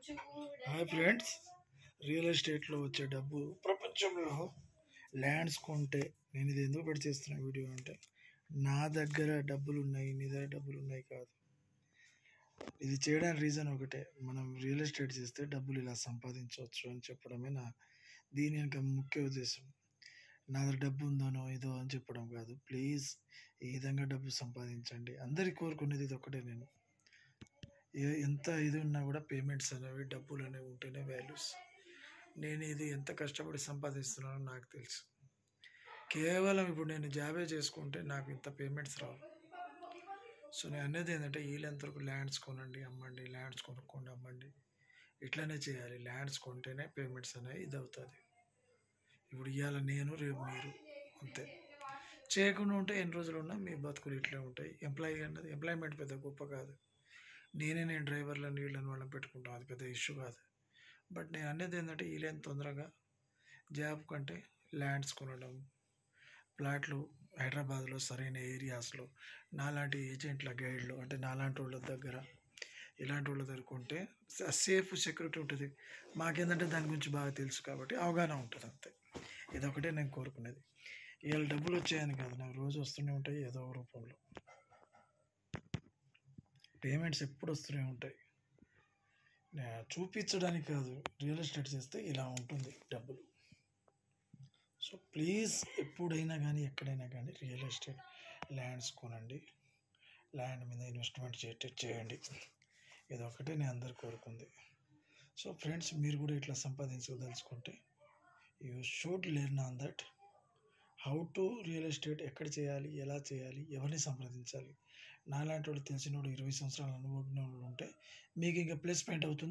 Hi friends, real ఎస్టేట్లో వచ్చే డబ్బు ప్రపంచంలో ల్యాండ్స్ కొంటే నేను ఇది ఎందుకు పెట్టి చేస్తున్న వీడియో అంటే నా దగ్గర డబ్బులు ఉన్నాయి, నీ దగ్గర డబ్బులు ఉన్నాయి కాదు. ఇది చేయడానికి రీజన్ ఒకటే, మనం రియల్ ఎస్టేట్ చేస్తే డబ్బులు ఇలా సంపాదించవచ్చు అని చెప్పడమే దీని యొక్క ముఖ్య ఉద్దేశం. నా దగ్గర డబ్బు ఉందనో ఇదో అని చెప్పడం కాదు. ప్లీజ్ ఈ విధంగా డబ్బు సంపాదించండి. అందరికీ కోరుకునేది ఇది ఒకటే. నేను ఎంత ఇది ఉన్నా కూడా పేమెంట్స్ అనేవి, డబ్బులు అనేవి ఉంటేనే వాల్యూస్. నేను ఇది ఎంత కష్టపడి సంపాదిస్తున్నానో నాకు తెలుసు. కేవలం ఇప్పుడు నేను జాబే చేసుకుంటే నాకు ఇంత పేమెంట్స్ రావు. సో నేను అనేది ఏంటంటే వీళ్ళంతవరకు ల్యాండ్స్ కొనండి, అమ్మండి, ల్యాండ్స్ కొనుక్కోండి, అమ్మండి, ఇట్లనే చేయాలి. ల్యాండ్స్ కొంటేనే పేమెంట్స్ అనేవి ఇది అవుతుంది. ఇప్పుడు ఇవాళ నేను, రేపు మీరు, అంతే. చేయకుండా ఉంటే ఎన్ని రోజులు ఉన్నా మీ బతుకులు ఇట్లే ఉంటాయి. ఎంప్లాయ్మెంట్ పెద్ద గొప్ప కాదు. నేను డ్రైవర్లను వీళ్ళని వాళ్ళని పెట్టుకుంటాం, అది పెద్ద ఇష్యూ కాదు. బట్ నేను అనేది ఏంటంటే వీళ్ళని తొందరగా జాబ్ కంటే ల్యాండ్స్ కొనడం, ప్లాట్లు హైదరాబాద్లో సరైన ఏరియాస్లో నాలాంటి ఏజెంట్ల గైడ్లు, అంటే నాలాంటి వాళ్ళ దగ్గర, ఇలాంటి వాళ్ళ దగ్గర కొంటే సేఫ్, సెక్యూరిటీ ఉంటుంది. మాకేంటంటే దాని గురించి బాగా తెలుసు కాబట్టి అవగాహన ఉంటుంది, అంతే. ఇదొకటే నేను కోరుకునేది. వీళ్ళ డబ్బులు వచ్చాయని కాదు, నాకు రోజు వస్తూనే ఉంటాయి ఏదో ఒక రూపంలో. పేమెంట్స్ ఎప్పుడు వస్తూనే ఉంటాయి. చూపించడానికి కాదు, రియల్ ఎస్టేట్ చేస్తే ఇలా ఉంటుంది డబ్బులు. సో ప్లీజ్ ఎప్పుడైనా కానీ, ఎక్కడైనా కానీ రియల్ ఎస్టేట్ ల్యాండ్స్ కొనండి, ల్యాండ్ మీద ఇన్వెస్ట్మెంట్ చేయండి. ఇది ఒకటే నేను అందరు కోరుకుంది. సో ఫ్రెండ్స్, మీరు కూడా ఇట్లా సంపాదించదలుచుకుంటే you should learn on that how to real estate, ఎక్కడ చేయాలి, ఎలా చేయాలి, ఎవరిని సంప్రదించాలి. నాలాంటి వాళ్ళు తెలిసిన వాడు 20 సంవత్సరాల అనుభవం ఉంటే మీకు ఇంకా ప్లస్ పాయింట్ అవుతుంది.